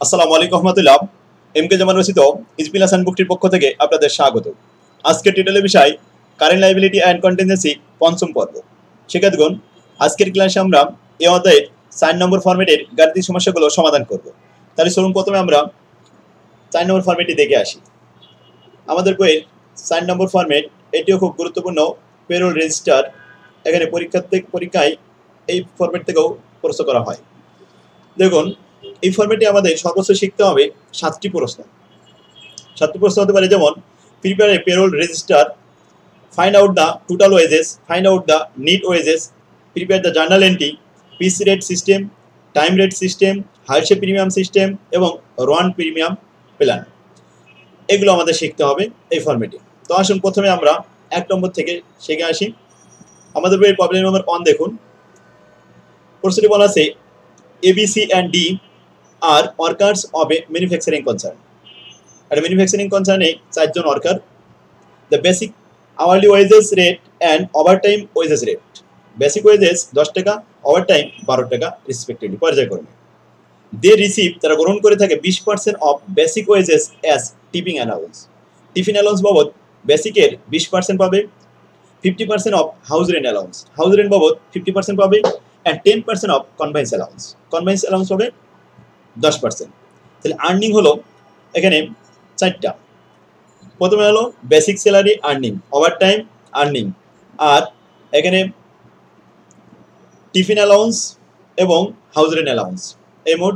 আসসালামু আলাইকুম রহমতুল্লাহ। এমকে জামান রচিত ইজবিল হাসান বুকটির পক্ষ থেকে আপনাদের স্বাগত। আজকের টিটেলের বিষয় কারেন্ট লাইবিলিটি অ্যান্ড কন্টিনজেন্সি পঞ্চম পর্ব। শিক্ষার্থীগণ, আজকের ক্লাসে আমরা এই অধ্যায়ের 4 নম্বর ফরম্যাটের গাণিতিক সমস্যাগুলো সমাধান করব। তাহলে চলুন প্রথমে আমরা 4 নম্বর ফরম্যাটটি দেখে আসি। আমাদের বইয়ের 4 নম্বর ফরম্যাট, এটিও খুব গুরুত্বপূর্ণ, পেরোল রেজিস্টার। এখানে পরীক্ষায় এই ফরম্যাট থেকেও প্রশ্ন করা হয়। দেখুন, এই ফরম্যাটে আমাদের সর্বোচ্চ শিখতে হবে 7টি প্রশ্ন। 7টি প্রশ্ন হতে পারে যেমন prepare a payroll register, find out the total wages, find out the net wages, prepare the journal entry, piece rate system, time rate system, Halsey premium system এবং রন প্রিমিয়াম প্ল্যান। এগুলো আমাদের শিখতে হবে এই ফরম্যাটে। তো আসুন প্রথমে আমরা 1 নম্বর থেকে শিখে আসি। আমাদের বইয়ের প্রবলেম নম্বর 1 দেখুন। প্রশ্নটি বলা আছে A, B, C and D are workers of a manufacturing concern. At a manufacturing concern, 4 John worker. The basic hourly wages rate and overtime wages rate. Basic wages 10 টাকা, overtime 12 টাকা respectively পর্যায়ক্রমে। They receive, তারা গ্রহণ করে থাকে 20% of basic wages as tipping allowance. Tipping allowance বাবদ বেসিকের 20% পাবে, 50% of house rent allowance, house rent বাবদ 50% পাবে, and 10% of conveyance allowance. Conveyance allowance হবে 10%। তাহলে আর্নিং হলো এখানে 4টা। প্রথমে হলো basic salary earning, overtime earning, আর এখানে টিফিন অ্যালাউন্স এবং হাউস রেন্ট অ্যালাউন্স। এই মোট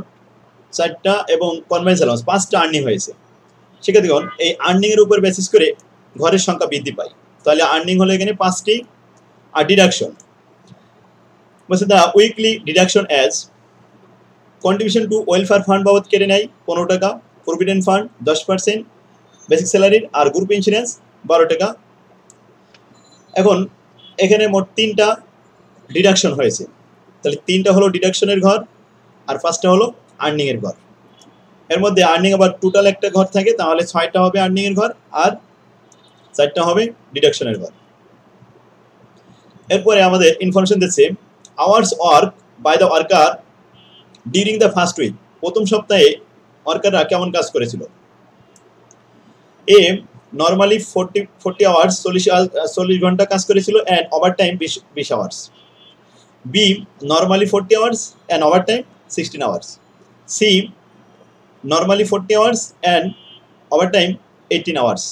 4টা এবং কনভেন্স অ্যালাউন্স 5টা আর্নিং হয়েছে। শিক্ষার্থীগণ, এই আর্নিংয়ের উপর বেসিস করে ঘরের সংখ্যা বৃদ্ধি পায়। তাহলে আর্নিং হলো এখানে 5টি। আর ডিডাকশন বলছে the weekly deduction as contribution to welfare fund বাবদ কেটে নেয় 15 টাকা, প্রভিডেন্ট ফান্ড 10%, বেসিক স্যালারির আর গ্রুপ ইন্স্যুরেন্স 12 টাকা। এখন এখানে মোট 3টা ডিডাকশন হয়েছে। তাহলে 3টা হলো ডিডাকশনের ঘর আর 5টা হলো আর্নিংয়ের ঘর। এর মধ্যে আর্নিং আবার টোটাল একটা ঘর থাকে, তাহলে 6টা হবে আর্নিংয়ের ঘর আর 4টা হবে ডিডাকশনের ঘর। এরপরে আমাদের ইনফরমেশন দিচ্ছে hours work by the worker during the first week. প্রথম সপ্তাহে ওয়ার্কাররা কেমন কাজ করেছিল। এ নর্মালি 40 আওয়ার্স, 40 ঘন্টা কাজ করেছিল, and overtime 20 hours. B normally 40 hours and overtime 16 hours. C normally 40 hours and overtime 18 hours.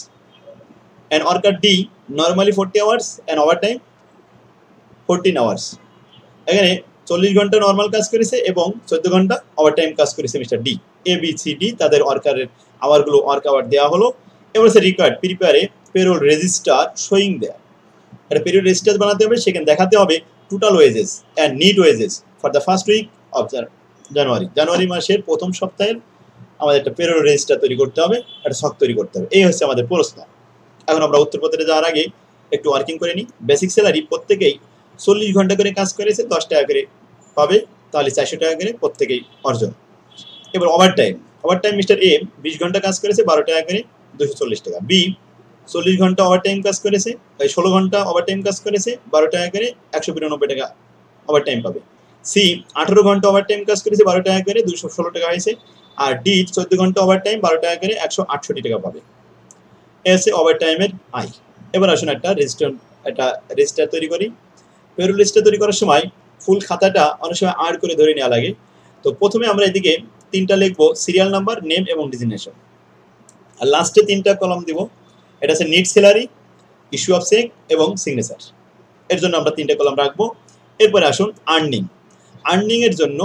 And worker D normally 40 hours and overtime 14 hours. এখানে 40 ঘন্টা নর্মাল কাজ করেছে এবং 14 ঘন্টা ওভারটাইম কাজ করেছে mister D. A B C D তাদের ওয়ার্কারের আওয়ারগুলো ওয়ার্ক আওয়ার দেওয়া হলো। এবার হচ্ছে রিকোয়ার্ড প্রিপেয়ারে পেরোল রেজিস্টার শোয়িং দেয়া। একটা পেরোল রেজিস্টার বানাতে হবে, সেখানে দেখাতে হবে total wages and net wages for the first week of January মাসের প্রথম সপ্তাহের আমাদের একটা পেরোল রেজিস্টার তৈরি করতে হবে, একটা ছক তৈরি করতে হবে। এই হচ্ছে আমাদের প্রশ্ন। এখন আমরা উত্তরপত্রে যাওয়ার আগে একটু ওয়ার্কিং করে নিই। বেসিক স্যালারি প্রত্যেকেই 40 ঘন্টা করে কাজ করেছে, 10 টাকা করে পাবে, তাহলে 400 টাকা করে প্রত্যেকেই অর্জন। এবার ওভারটাইম মিস্টার এ 20 ঘন্টা কাজ করেছে, 12 টাকা করে 240 টাকা। বি 40 ঘন্টা ওভারটাইম কাজ করেছে, 16 ঘন্টা ওভারটাইম কাজ করেছে, 12 টাকা করে 192 টাকা ওভারটাইম পাবে। সি 18 ঘন্টা ওভারটাইম কাজ করেছে, 12 টাকা করে 216 টাকা হয়েছে। আর ডি 14 ঘন্টা ওভারটাইম, 12 টাকা করে 168 টাকা পাবে। এসে ওভারটাইমের আই। এবার আসুন একটা রেজিস্টার তৈরি করি। পেরোল রেজিস্টার তৈরি করার সময় ফুল খাতাটা অনেক সময় আর করে ধরে নেওয়া লাগে। তো প্রথমে আমরা এদিকে 3টা লিখবো, সিরিয়াল নাম্বার, নেম এবং ডিজিগনেশন। আর লাস্টে 3টা কলাম দিব, এটা হচ্ছে net salary, issue of cheque এবং সিগনেচার। এর জন্য আমরা 3টা কলাম রাখবো। এরপরে আসুন আর্নিংয়ের জন্য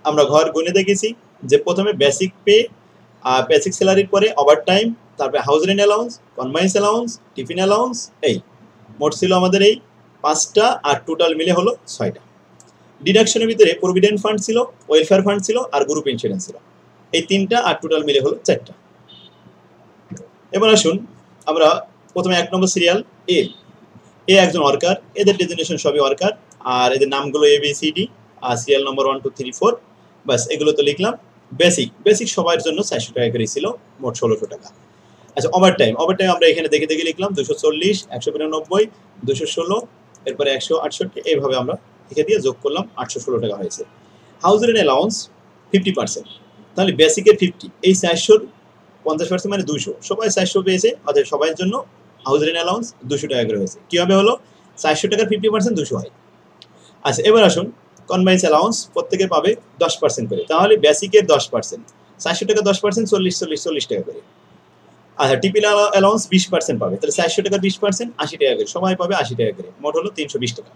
আমরা ঘর গুনে দেখেছি যে প্রথমে বেসিক পে, বেসিক স্যালারির পরে ওভারটাইম, তারপরে house rent allowance, conveyance allowance, tiffin allowance. এই মোট ছিল আমাদের এই 5টা আর টোটাল মিলে হলো 6টা। ডিডাকশনের ভিতরে প্রভিডেন্ট ফান্ড ছিল, ওয়েলফেয়ার ফান্ড ছিল আর গ্রুপ ইন্স্যুরেন্স ছিল। এই 3টা আর টোটাল মিলে হলো 4টা। এবার আসুন আমরা প্রথমে 1 নম্বর সিরিয়াল এ একজন ওয়ার্কার, এদের ডেজিগনেশন সবই ওয়ার্কার, আর এদের নামগুলো এ বি সি ডি, আর সিরিয়াল নম্বর 1 2 3 4, বাস এগুলো তো লিখলাম। বেসিক সবার জন্য 400 টাকা করে ছিল, মোট 1600 টাকা। আচ্ছা, ওভারটাইম আমরা এখানে দেখে লিখলাম 240, 192, 216, এরপরে 168, এইভাবে আমরা লিখে দিয়ে যোগ করলাম 816 টাকা হয়েছে। হাউস রেন্ট অ্যালাউন্স 50%, তাহলে বেসিকের 50, এই 400-র 50% মানে 200, সবাই 400 পেয়েছে, অর্থাৎ সবার জন্য হাউস রেন্ট অ্যালাউন্স 200 টাকা করে হয়েছে। কীভাবে হলো? 400 টাকার 50% 200 হয়। আচ্ছা, এবার আসুন কনভেন্স অ্যালাউন্স প্রত্যেকে পাবে 10% করে, তাহলে বেসিকের 10%, 400 টাকা 10%, 40 টাকা করে। আচ্ছা, টিপিএল অ্যালাউন্স 20% পাবে, তাহলে 400 টাকার 20% 80 টাকা করে, সবাই পাবে 80 টাকা করে, মোট হলো 320 টাকা।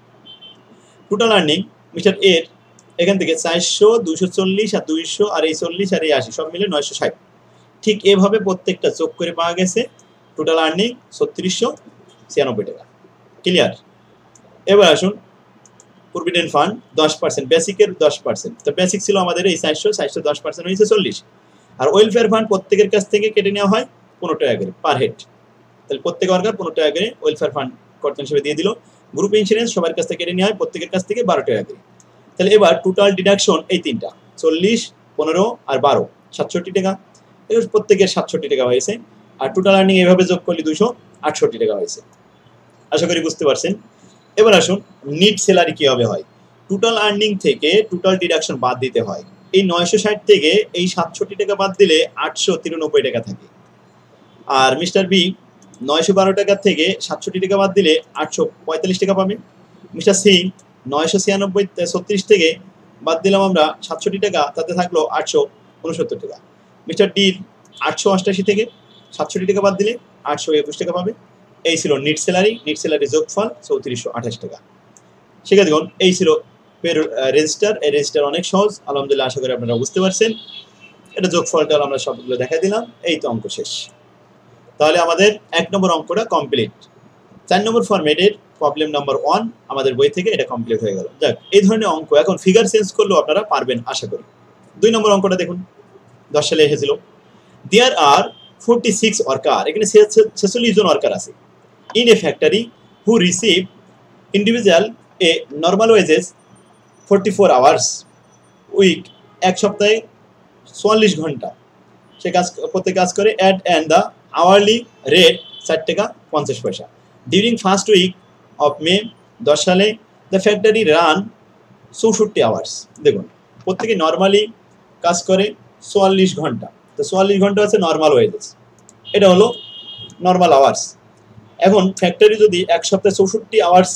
টোটাল আর্নিং মিস্টার এর এখান থেকে 400, 240 আর 200 আর এই 40 আর এই 80 সব মিলে 960। ঠিক এভাবে প্রত্যেকটা যোগ করে পাওয়া গেছে টোটাল আর্নিং 3696 টাকা। ক্লিয়ার? এবার আসুন প্রভিডেন্ট ফান্ড 10%, বেসিকের 10%, তো বেসিক ছিল আমাদের এই 400, 10% হয়েছে 40। আর ওয়েলফেয়ার ফান্ড প্রত্যেকের কাছ থেকে কেটে নেওয়া হয় 15 টাকা করে পার হেড, তাহলে প্রত্যেক ওয়ার্কার 15 টাকা করে ওয়েলফেয়ার ফান্ড কর্তন হিসেবে দিয়ে দিল। গ্রুপ ইন্স্যুরেন্স সবার কাছ থেকে কেটে নেওয়া হয় প্রত্যেকের কাছ থেকে 12 টাকা করে। তাহলে এবার টোটাল ডিডাকশন এই তিনটা, 40, 15 আর 12, 67 টাকা, এবার প্রত্যেকের 67 টাকা হয়েছে। আর টোটাল আর্নিং এভাবে যোগ করলে 268 টাকা হয়েছে। আশা করি বুঝতে পারছেন। এবার আসুন নিট স্যালারি কীভাবে হয়। টোটাল আর্নিং থেকে টোটাল ডিডাকশন বাদ দিতে হয়। এই 960 থেকে এই 67 টাকা বাদ দিলে 893 টাকা থাকে। আর মিস্টার বি 912 টাকা থেকে 67 টাকা বাদ দিলে 845 টাকা পাবে। মিস্টার সিং 996 থেকে বাদ দিলাম আমরা 67 টাকা, তাতে থাকলো 869 টাকা। মিস্টার ডির 888 থেকে 67 টাকা বাদ দিলে 821 টাকা পাবে। এই ছিল নিট স্যালারি, নিট স্যালারি যোগফল 3428 টাকা। সেক্ষেত্রে দেখুন এই ছিল রেজিস্টার, এই রেজিস্টার অনেক সহজ, আলহামদুলিল্লাহ আশা করি আপনারা বুঝতে পারছেন। এটা যোগফলটা আমরা সবগুলো দেখা দিলাম, এই তো অঙ্ক শেষ। তাহলে আমাদের 1 নম্বর অঙ্কটা কমপ্লিট। 4 নম্বর ফরম্যাটের প্রবলেম নাম্বার 1 আমাদের বই থেকে এটা কমপ্লিট হয়ে গেল। যাক, এই ধরনের অঙ্ক এখন ফিগার চেঞ্জ করলেও আপনারা পারবেন আশা করি। 2 নম্বর অঙ্কটা দেখুন, 10 সালে এসেছিল। দেয়ার আর 46 ওয়ার্কার, এখানে 46 জন ওয়ার্কার আছে in a factory who receive individual a normal wages 44 hours week, এক সপ্তাহে 44 ঘন্টা সে কাজ প্রত্যেক কাজ করে। অ্যান্ড দ্য আওয়ারলি রেট 4 টাকা 50 পয়সা। During first week of May 10 সালে দ্য ফ্যাক্টরি রান 64 আওয়ার্স। দেখুন প্রত্যেকে নর্মালি কাজ করে 44 ঘন্টা, তো 44 ঘন্টা হচ্ছে নর্মাল ওয়েজেস, এটা হলো নর্মাল আওয়ার্স। এখন ফ্যাক্টরি যদি এক সপ্তাহে 64 আওয়ার্স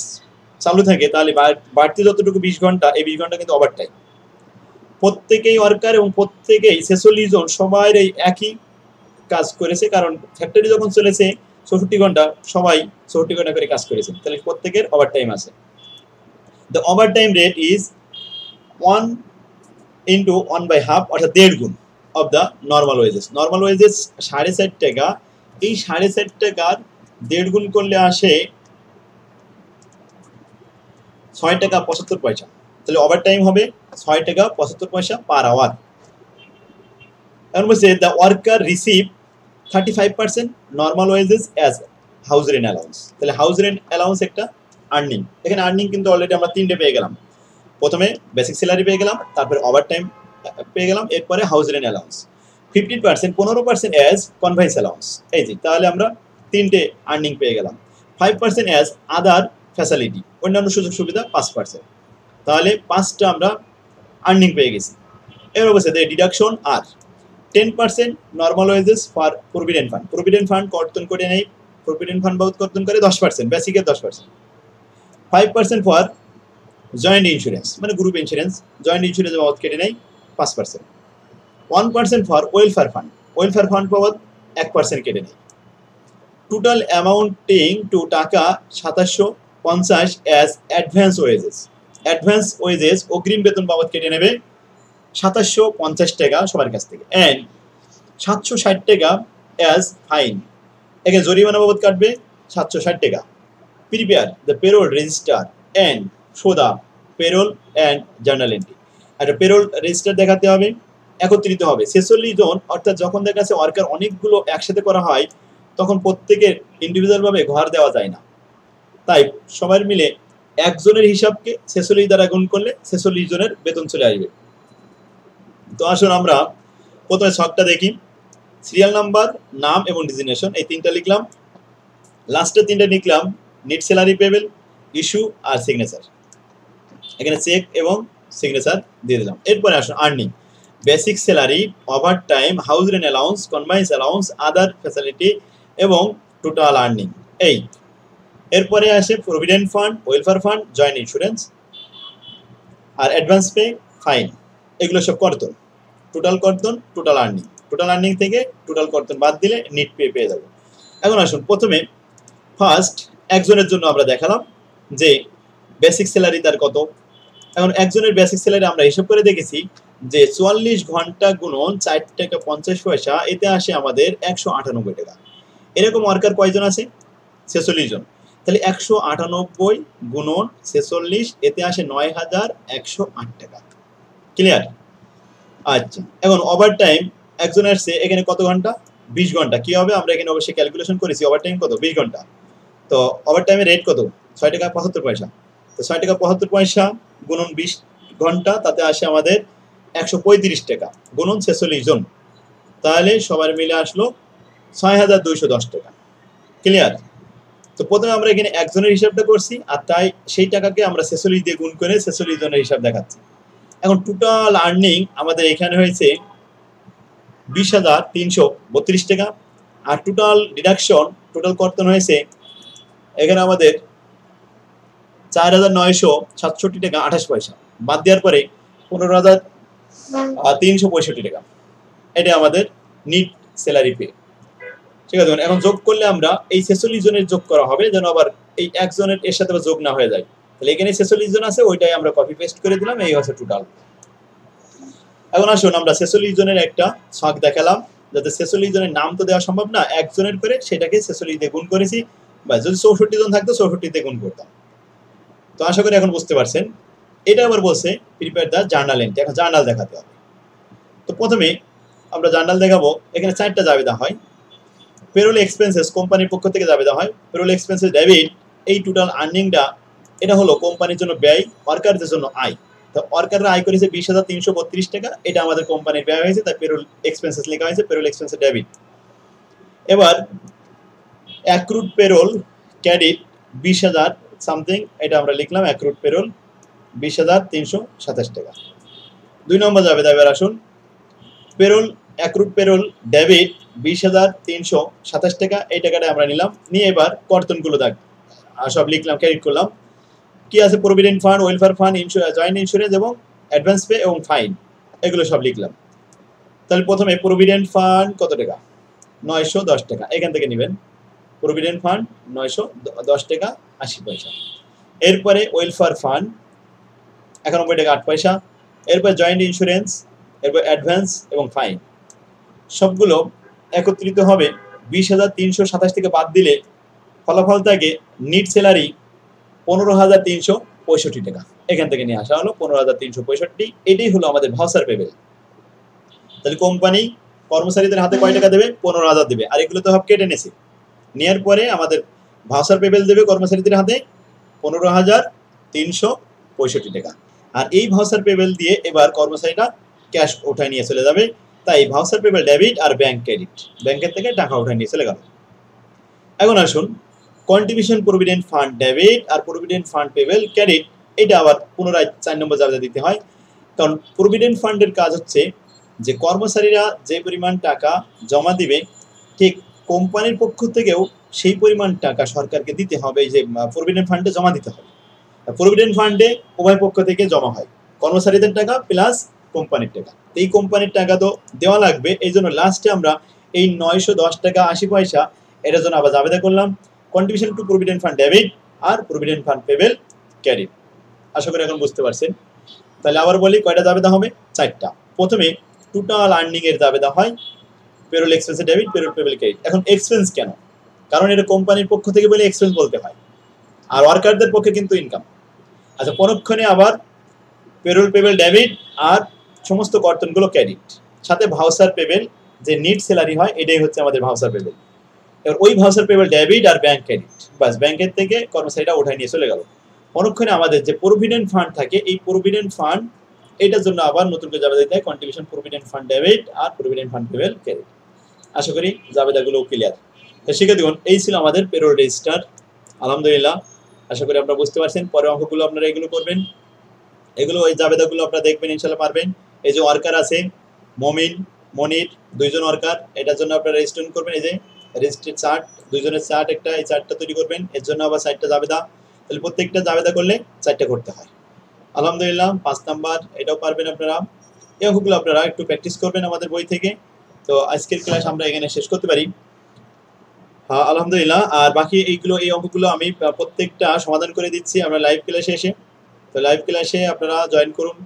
চালু থাকে, তাহলে বাড়তি যতটুকু 20 ঘন্টা, এই 20 ঘন্টা কিন্তু ওভার টাইম। প্রত্যেকেই ওয়ার্কার এবং প্রত্যেকেই 46 জন সবাই এই একই কাজ করেছে, কারণ ফ্যাক্টরি যখন চলেছে 64 ঘন্টা, সবাই 64 ঘন্টা করে কাজ করেছে, তাহলে প্রত্যেকের ওভার টাইম আছে। The over time rate is 1 into 1/2, অর্থাৎ 1.5 গুণ of the normal wages. Normal wages 4.5 টাকা, এই 4.5 টাকার 1.5 গুণ করলে আসে 6 টাকা 75 পয়সা, তাহলে ওভার টাইম হবে 6 টাকা 75 পয়সা পার আওয়ার। এখন বলছে the worker receive 35% normal wages as house rent allowance. তাহলে হাউস রেন্ট অ্যালাউন্স একটা আর্নিং, এখানে আর্নিং কিন্তু অলরেডি আমরা 3টে পেয়ে গেলাম। প্রথমে বেসিক স্যালারি পেয়ে গেলাম, তারপরে ওভার টাইম পেয়ে গেলাম, এরপরে house rent allowance. 15% 15% as convince allowance, এই যে তাহলে আমরা 3টে আর্নিং পেয়ে গেলাম। 5% অ্যাজ আদার ফ্যাসিলিটি, অন্যান্য সুযোগ সুবিধা 5%, তাহলে 5টা আমরা আর্নিং পেয়ে গেছি। এবার বলছে যে ডিডাকশন আর 10% normal wages for provident fund. Provident fund কর্তন করে নেই, প্রভিডেন্ট ফান্ড বাবদ কর্তন করে 10%, বেসিকের 10%। 5% ফর জয়েন্ট ইন্স্যুরেন্স, মানে গ্রুপ ইন্স্যুরেন্স, জয়েন্ট ইন্স্যুরেন্স বাবদ কেটে নেই 5%। 1% for welfare fund, welfare fund বাবদ 1% কেটে নেই। টোটাল অ্যামাউন্টিং টু টাকা 2750 as advance wages. Advance wages অগ্রিম বেতন বাবদ কেটে নেবে 2750 টাকা সবার কাছ থেকে। অ্যান্ড 760 টাকা অ্যাজ ফাইন, এখানে জরিমানা বাবদ কাটবে 760 টাকা। Prepare the payroll register and show the payroll and journal entry. একটা পেরোল রেজিস্টার দেখাতে হবে, একত্রিত হবে 46 জন, অর্থাৎ যখন দেখা যাচ্ছে ওয়ার্কার অনেকগুলো একসাথে করা হয়, তখন প্রত্যেকের ইন্ডিভিজুয়ালভাবে ঘর দেওয়া যায় না, তাই সবাই মিলে একজনের হিসাবকে 46 দ্বারা গুণ করলে 46 জনের বেতন চলে আসবে। তো আসুন আমরা প্রথমে ছকটা দেখি। সিরিয়াল নাম্বার, নাম এবং ডিজিগনেশন, এই 3টা লিখলাম। লাস্টের 3টা লিখলাম নিট স্যালারি পেবেল, ইস্যু আর সিগনেচার। এখানে চেক এবং সিগনেচার দিয়ে দিলাম। এরপরে আসুন earning. Basic salary, overtime, house rent allowance, conveyance allowance, other facility এবং টোটাল আর্নিং। এই এরপরে আসে provident fund, welfare fund, joint insurance আর অ্যাডভান্স পে, ফাইন। এগুলো সব কর্তন, টোটাল কর্তন, টোটাল আর্নিং। টোটাল আর্নিং থেকে টোটাল কর্তন বাদ দিলে নিট পে পেয়ে যাবো। এখন আসুন প্রথমে ফার্স্ট একজনের জন্য আমরা দেখালাম যে বেসিক স্যালারি তার কত। এখন একজনের বেসিক স্যালারি আমরা হিসাব করে দেখেছি যে 44 ঘন্টা গুণন 4 টাকা 50 পয়সা, এতে আসে আমাদের 198 টাকা। এরকম ওয়ার্কার কয়জন আছে? 46 জন। তাহলে 198 গুণন 46, এতে আসে 9108 টাকা। ক্লিয়ার? আচ্ছা, এখন ওভার টাইম একজনের আসছে এখানে কত ঘন্টা? 20 ঘন্টা। কি হবে? আমরা এখানে অবশ্যই ক্যালকুলেশন করেছি ওভার টাইম কত? 20 ঘন্টা। তো ওভার টাইমের রেট কত? 6 টাকা 75 পয়সা। তো 6 টাকা 75 পয়সা গুণন 20 ঘন্টা, তাতে আসে আমাদের 135 টাকা গুণন 46 জন। তাহলে সবার মিলে আসলো 6210 টাকা। ক্লিয়ার? তো প্রথমে আমরা এখানে একজনের হিসাবটা করছি, আর তাই সেই টাকাকে আমরা 46 দিয়ে গুণ করে 46 জনের হিসাব দেখাচ্ছি। এখন টোটাল আর্নিং আমাদের এখানে হয়েছে 20,332 টাকা, আর টোটাল ডিডাকশন, টোটাল কর্তন হয়েছে এখানে আমাদের 4,967 টাকা 28 পয়সা। বাদ দেওয়ার পরে 15,365 টাকা। এটা আমাদের নিট স্যালারি পে। ঠিক আছে? এখন যোগ করলে আমরা এই 46 জনের যোগ করা হবে, যেন আবার এই একজনের এর সাথে যোগ না হয়ে যায়। তাহলে এখানে 46 জন আছে, ওইটাই আমরা কপি পেস্ট করে দিলাম। এই হচ্ছে টোটাল। এখন আসুন আমরা 46 জনের একটা ছক দেখালাম, যাতে 46 জনের নাম তো দেওয়া সম্ভব না, একজনের করে সেটাকে 46 দিয়ে গুণ করেছি। বা যদি 64 জন থাকতো 64 দিয়ে গুণ করতাম। তো আশা করি এখন বুঝতে পারছেন। এটা আবার বলছে প্রিপেয়ার দ্য জার্নাল এন্ট্রি। এখন জার্নাল দেখাতে হবে। তো প্রথমে আমরা জার্নাল দেখাবো। এখানে 4টা জাবেদা হয়। পেরোল এক্সপেন্সেস, কোম্পানির পক্ষ থেকে জাবেদা হয়। পেরোল এক্সপেন্সেস ডেবিট, এই টোটাল আর্নিংটা এটা হলো কোম্পানির জন্য ব্যয়, ওয়ার্কারদের জন্য আয়। তো ওয়ার্কাররা আয় করেছে 20,332 টাকা, এটা আমাদের কোম্পানির ব্যয় হয়েছে, তাই পেরোল এক্সপেন্সেস লেখা হয়েছে, পেরোল এক্সপেন্সেস ডেবিট। এবার অ্যাক্রুড পেরোল ক্রেডিট 20,000 সামথিং, এটা আমরা লিখলাম অ্যাক্রুড পেরোল 20,327 টাকা। 2 নম্বর জাবেদা। এবার আসুন পেরোল অ্যাক্রুড পেরোল ডেবিট 20,327 টাকা, এই টাকাটা আমরা নিলাম, নিয়ে এবার কর্তনগুলো সব লিখলাম, ক্রেডিট করলাম। কি আছে? Provident fund, welfare fund, joint insurance এবং অ্যাডভান্স পে এবং ফাইন, এগুলো সব লিখলাম। তাহলে প্রথমে প্রভিডেন্ট ফান্ড কত টাকা? 910 টাকা, এখান থেকে নেবেন। প্রভিডেন্ট ফান্ড 910 টাকা 80 পয়সা। এরপরে ওয়েলফেয়ার ফান্ড 91 টাকা 8 পয়সা। এরপর জয়েন্ট ইন্স্যুরেন্স, এরপর অ্যাডভান্স এবং ফাইন, সবগুলো একত্রিত হবে। 20,327 থেকে বাদ দিলে ফলাফল থাকে নিট স্যালারি 15,365 টাকা। এখান থেকে নিয়ে আসা হলো 15,365। এটাই হলো আমাদের ভাউচার পেবেল। তাহলে কোম্পানি কর্মচারীদের হাতে কয় টাকা দেবে? 15,000 দেবে। আর এগুলো তো সব কেটে নেছে। নেওয়ার পরে আমাদের ভাউচার পেবেল দেবে কর্মচারীদের হাতে 15,365 টাকা। আর এই ভাউচার পেবেল দিয়ে এবার কর্মচারীরা ক্যাশ উঠায় নিয়ে চলে যাবে। তাই ভাউচার পেবেল ডেবিট আর ব্যাংক ক্রেডিট, ব্যাংকের থেকে টাকা উঠায় নিয়ে চলে গেল। এখন আসুন কন্ট্রিবিউশন প্রভিডেন্ট ফান্ড ডেবিট আর প্রভিডেন্ট ফান্ড পেবেল ক্রেডিট, এটা আবার পুনরায় 4 নম্বর জাবেদা দিতে হয়। কারণ প্রভিডেন্ট ফান্ডের কাজ হচ্ছে যে কর্মচারীরা যে পরিমাণ টাকা জমা দিবে, ঠিক কোম্পানির পক্ষ থেকেও সেই পরিমাণ টাকা সরকারকে দিতে হবে, যে প্রভিডেন্ট ফান্ডে জমা দিতে হবে। প্রভিডেন্ট ফান্ডে উভয় পক্ষ থেকে জমা হয়, কর্মচারীদের টাকা প্লাস কোম্পানির টাকা। এই কোম্পানির টাকা তো দেওয়া লাগবে, এই জন্য লাস্টে আমরা এই 910 টাকা 80 পয়সা এটার জন্য আবার জাবেদা করলাম contribution to provident fund debit আর প্রভিডেন্ট ফান্ড পেবেল ক্রেডিট। আশা করি এখন বুঝতে পারছেন। তাহলে আবার বলি কয়টা জাবেদা হবে? 4টা। প্রথমে টোটাল আর্নিং এর জাবেদা হয়, payroll expense debit, payroll payable credit. এখন এক্সপেন্স কেন? কারণ এটা কোম্পানির পক্ষ থেকে বলে এক্সপেন্স বলতে হয়, আর ওয়ার্কারদের পক্ষে কিন্তু ইনকাম। আচ্ছা, পরক্ষণে আবার পেরোল পেবেল ডেবিট আর সমস্ত কর্তনগুলো ক্রেডিট, সাথে ভাউচার পেবেল যে নিট স্যালারি হয়, এটাই হচ্ছে আমাদের ভাউচার পেবেল। এবার ওই ভাউচার পেবেল ডেবিট আর ব্যাংক ক্রেডিট, বাস ব্যাংকের থেকে কর্মচারীরা উঠায় নিয়ে চলে গেল। পরক্ষণে আমাদের যে প্রভিডেন্ট ফান্ড থাকে, এই প্রভিডেন্ট ফান্ড এটার জন্য আবার নতুন করে জাবেদা দিতে হয় কন্ট্রিবিউশন প্রভিডেন্ট ফান্ড ডেবিট আর প্রভিডেন্ট ফান্ড পেবেল ক্রেডিট। আশা করি জাবেদাগুলো ক্লিয়ার। তো শিখে দেখুন, এই ছিল আমাদের পেরোল রেজিস্টার। আলহামদুলিল্লাহ, আশা করি আপনারা বুঝতে পারছেন। পরে অঙ্কগুলো আপনারা এগুলো করবেন, এগুলো ওই জাবেদাগুলো আপনারা দেখবেন, ইনশাল্লাহ পারবেন। এই যে ওয়ার্কার আছে, মমিন, মনির, দুইজন ওয়ার্কার। এটার জন্য আপনারা রেজিস্ট্রেশন করবেন। এই যে রেজিস্ট্রেড চার্ট, দুইজনের চার্ট একটা, এই চার্টটা তৈরি করবেন। এর জন্য আবার 4টা জাবেদা, তাহলে প্রত্যেকটা জাবেদা করলে 4টা করতে হয়। আলহামদুলিল্লাহ 5 নাম্বার এটাও পারবেন আপনারা। এই অঙ্কগুলো আপনারা একটু প্র্যাকটিস করবেন আমাদের বই থেকে। তো আজকের ক্লাস আমরা এখানে শেষ করতে পারি। আলহামদুলিল্লাহ। আর বাকি এই অঙ্কগুলো আমি প্রত্যেকটা সমাধান করে দিচ্ছি আমরা লাইভ ক্লাসে এসে। তো লাইভ ক্লাসে আপনারা জয়েন করুন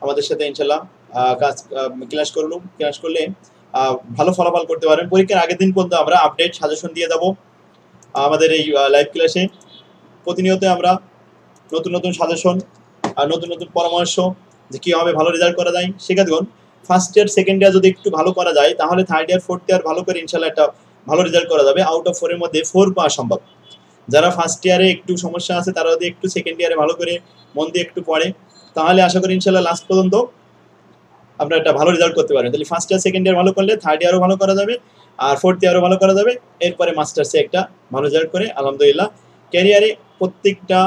আমাদের সাথে, ইনশাল্লাহ ক্লাস করলে ভালো ফলাফল করতে পারবেন। পরীক্ষার আগের দিন পর্যন্ত আমরা আপডেট সাজেশন দিয়ে যাব আমাদের এই লাইভ ক্লাসে। প্রতিনিয়ত আমরা নতুন নতুন সাজেশন আর নতুন নতুন পরামর্শ যে কীভাবে ভালো রেজাল্ট করা যায় শেখা দেবেন। ফার্স্ট ইয়ার সেকেন্ড ইয়ার যদি একটু ভালো করা যায়, তাহলে থার্ড ইয়ার ফোর্থ ইয়ার ভালো করে ইনশাল্লাহ একটা ভালো রেজাল্ট করা যাবে। আউট অফ 4-এর মধ্যে 4 পাওয়া সম্ভব। যারা ফার্স্ট ইয়ারে একটু সমস্যা আছে, তারা যদি একটু সেকেন্ড ইয়ারে ভালো করে মন দিয়ে একটু পড়ে, তাহলে আশা করি ইনশাল্লাহ লাস্ট পর্যন্ত আপনারা একটা ভালো রেজাল্ট করতে পারবেন। তাহলে ফার্স্ট ইয়ার সেকেন্ড ইয়ার ভালো করলে থার্ড ইয়ারও ভালো করা যাবে, আর ফোর্থ ইয়ারও ভালো করা যাবে। এরপরে মাস্টার্সে একটা ভালো রেজাল্ট করে আলহামদুলিল্লাহ ক্যারিয়ারে প্রত্যেকটা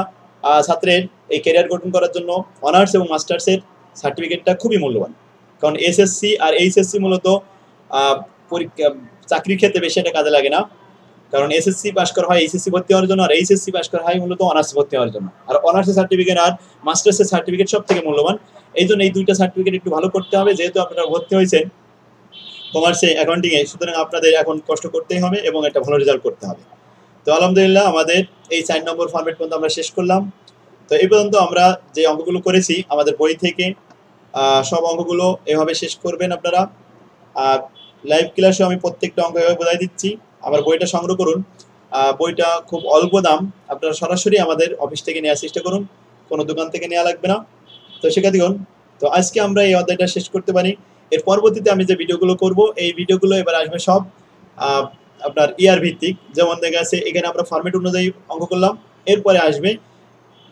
ছাত্রের এই ক্যারিয়ার গঠন করার জন্য অনার্স এবং মাস্টার্সের সার্টিফিকেটটা খুবই মূল্যবান। কারণ এসএসসি আর এইচএসসি মূলত পরীক্ষা চাকরির ক্ষেত্রে বেশি একটা কাজে লাগে না। কারণ এসএসসি পাস করা হয় এইচএসসি ভর্তি হওয়ার জন্য, আর এইচএসসি পাস করা হয় মূলত অনার্স ভর্তি হওয়ার জন্য। আর অনার্সের সার্টিফিকেট আর মাস্টার্সের সার্টিফিকেট সব থেকে মূল্যবান। এই জন্য এই দুইটা সার্টিফিকেট একটু ভালো করতে হবে। যেহেতু আপনারা ভর্তি হয়েছেন কমার্সে, অ্যাকাউন্টিংয়ে, সুতরাং আপনাদের এখন কষ্ট করতেই হবে এবং একটা ভালো রেজাল্ট করতে হবে। তো আলহামদুলিল্লাহ আমাদের এই 4 নম্বর ফরম্যাট পর্যন্ত আমরা শেষ করলাম। তো এই পর্যন্ত আমরা যে অঙ্কগুলো করেছি আমাদের বই থেকে সব অঙ্কগুলো এভাবে শেষ করবেন আপনারা। আর লাইভ ক্লাসে আমি প্রত্যেকটা অঙ্ক এভাবে বোঝাই দিচ্ছি। আমার বইটা সংগ্রহ করুন। বইটা খুব অল্প দাম, আপনারা সরাসরি আমাদের অফিস থেকে নেওয়ার চেষ্টা করুন, কোনো দোকান থেকে নেওয়া লাগবে না। তো শিক্ষার্থীগণ, তো আজকে আমরা এই অধ্যায়টা শেষ করতে পারি। এর পরবর্তীতে আমি যে ভিডিওগুলো করব, এই ভিডিওগুলো এবার আসবে সব আপনার ইয়ার ভিত্তিক। যেমন দেখা যাচ্ছে এখানে আমরা ফরম্যাট অনুযায়ী অঙ্ক করলাম, এরপরে আসবে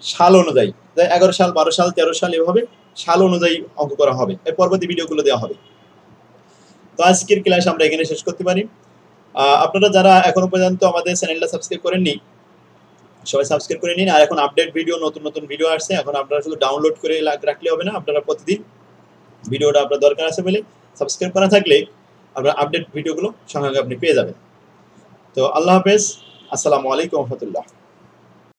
সাল অনুযায়ী, 11 সাল, 12 সাল, 13 সাল, এভাবে সাল অনুযায়ী অঙ্ক করা হবে। এর পরবর্তী ভিডিওগুলো দেওয়া হবে। তো আজকের ক্লাস আমরা এখানে শেষ করতে পারি। আপনারা যারা এখনো পর্যন্ত আমাদের চ্যানেলটা সাবস্ক্রাইব করেননি, সবাই সাবস্ক্রাইব করে নিন। আর এখন আপডেট ভিডিও, নতুন নতুন ভিডিও আসছে। এখন আপনারা শুধু ডাউনলোড করে রাখলে হবে না, আপনারা প্রতিদিন ভিডিওটা আপনার দরকার আছে বলে সাবস্ক্রাইব করা থাকলে আপনার আপডেট ভিডিওগুলো সঙ্গে আপনি পেয়ে যাবেন। তো আল্লাহ হাফেজ, আসসালামু আলাইকুম রহমতুল্লাহ।